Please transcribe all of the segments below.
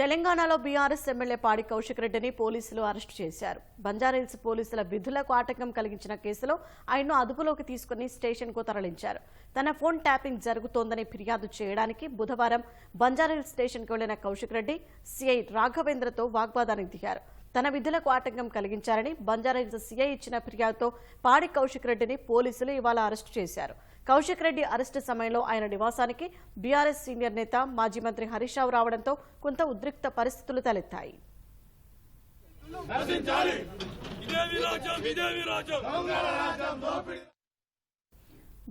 తెలంగాణలో BRS MLA పాడి కౌశిక్ రెడ్డిని పోలీసులు అరెస్టు చేశారు. బంజారాహిల్స్ పోలీసుల విధులకు ఆటంకం కలిగించిన కేసులో ఆయన్ను అదుపులోకి తీసుకుని స్టేషన్కు తరలించారు. తన ఫోన్ ట్యాపింగ్ జరుగుతోందని ఫిర్యాదు చేయడానికి బుధవారం బంజారాహిల్స్ స్టేషన్కు వెళ్లిన కౌశిక్ రెడ్డి సీఐ రాఘవేంద్రతో వాగ్వాదానికి దిగారు. తన విధులకు ఆటంకం కలిగించారని బంజారాహిల్స్ సీఐ ఇచ్చిన ఫిర్యాదుతో పాడి కౌశిక్ రెడ్డిని పోలీసులు ఇవాళ అరెస్టు చేశారు. కౌశిక్ రెడ్డి అరెస్టు సమయంలో ఆయన నివాసానికి బీఆర్ఎస్ సీనియర్ నేత మాజీ మంత్రి హరీష్ రావు రావడంతో కొంత ఉద్రిక్త పరిస్థితులు తలెత్తాయి.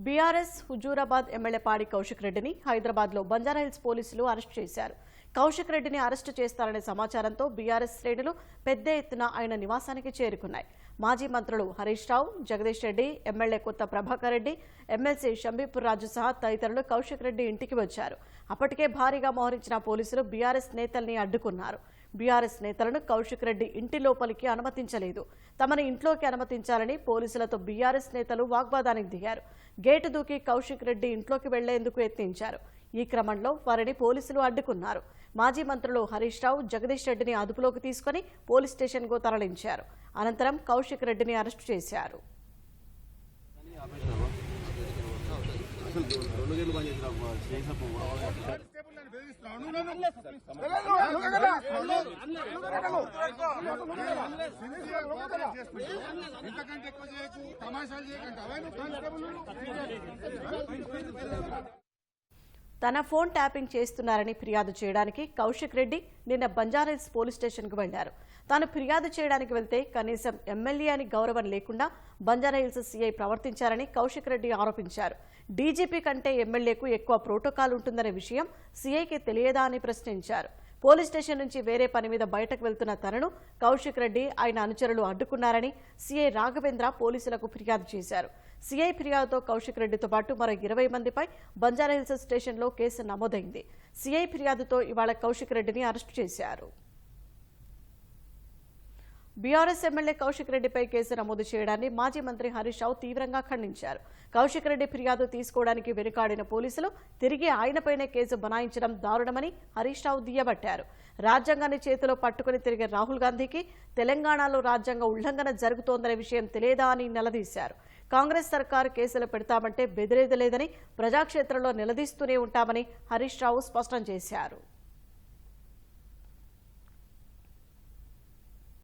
బీఆర్ఎస్ హుజూరాబాద్ ఎమ్మెల్యే పాడి కౌశిక్ రెడ్డిని హైదరాబాద్లో బంజారాహిల్స్ పోలీసులు అరెస్టు చేశారు. కౌశిక్ రెడ్డిని అరెస్టు చేస్తారనే సమాచారంతో బీఆర్ఎస్ శ్రేణులు పెద్ద ఎత్తున ఆయన నివాసానికి చేరుకున్నాయి. మాజీ మంత్రులు హరీష్ రావు, జగదీష్ రెడ్డి, ఎమ్మెల్యే కొత్త ప్రభాకర్ రెడ్డి, ఎమ్మెల్సీ షంబీపూర్ రాజు సహా తదితరులు కౌశిక్ రెడ్డి ఇంటికి వచ్చారు. అప్పటికే భారీగా మోహరించిన పోలీసులు బీఆర్ఎస్ నేతల్ని అడ్డుకున్నారు. బీఆర్ఎస్ నేతలను కౌశిక్ రెడ్డి ఇంటి లోపలికి అనుమతించలేదు. తమను ఇంట్లోకి అనుమతించాలని పోలీసులతో బీఆర్ఎస్ నేతలు వాగ్వాదానికి దిగారు. గేటు దూకి కౌశిక్ రెడ్డి ఇంట్లోకి వెళ్లేందుకు యత్నించారు. ఈ క్రమంలో వారిని పోలీసులు అడ్డుకున్నారు. మాజీ మంత్రులు హరీష్ రావు, జగదీష్ రెడ్డిని అదుపులోకి తీసుకుని పోలీస్ స్టేషన్కు తరలించారు. అనంతరం కౌశిక్ రెడ్డిని అరెస్టు చేశారు. తన ఫోన్ ట్యాపింగ్ చేస్తున్నారని ఫిర్యాదు చేయడానికి కౌశిక్ రెడ్డి నిన్న బంజారాహిల్స్ పోలీస్ స్టేషన్కు వెళ్లారు. తాను ఫిర్యాదు చేయడానికి వెళ్తే కనీసం ఎమ్మెల్యే అని గౌరవం లేకుండా బంజారాహిల్స్ సీఐ ప్రవర్తించారని కౌశిక్ రెడ్డి ఆరోపించారు. డీజీపీ కంటే ఎమ్మెల్యేకు ఎక్కువ ప్రోటోకాల్ ఉంటుందనే విషయం సీఐకి తెలియదా అని ప్రశ్నించారు. పోలీస్ స్టేషన్ నుంచి వేరే పని మీద బయటకు వెళ్తున్న తనను కౌశిక్ రెడ్డి, ఆయన అనుచరులు అడ్డుకున్నారని సీఐ రాఘవేంద్ర పోలీసులకు ఫిర్యాదు చేశారు. సీఐ ఫిర్యాదుతో కౌశిక్ రెడ్డితో పాటు మరో 20 మందిపై బంజారాహిల్స్ స్టేషన్లో కేసు నమోదైంది. సీఐ ఫిర్యాదుతో ఇవాళ కౌశిక్ రెడ్డిని అరెస్టు చేశారు. బీఆర్ఎస్ ఎమ్మెల్యే కౌశిక్ రెడ్డిపై కేసు నమోదు చేయడాన్ని మాజీ మంత్రి హరీష్ రావు తీవ్రంగా ఖండించారు. కౌశిక్ రెడ్డి ఫిర్యాదు తీసుకోవడానికి వెనుకాడిన పోలీసులు తిరిగి ఆయనపైనే కేసు బనాయించడం దారుణమని హరీష్ రావు దుయ్యబట్టారు. రాజ్యాంగాన్ని చేతిలో పట్టుకుని తిరిగే రాహుల్ గాంధీకి తెలంగాణలో రాజ్యాంగ ఉల్లంఘన జరుగుతోందనే విషయం తెలియదా అని నిలదీశారు. కాంగ్రెస్ సర్కారు కేసులు పెడతామంటే బెదిరేదలేదని, ప్రజాక్షేత్రంలో నిలదీస్తూనే ఉంటామని హరీష్ రావు స్పష్టం చేశారు.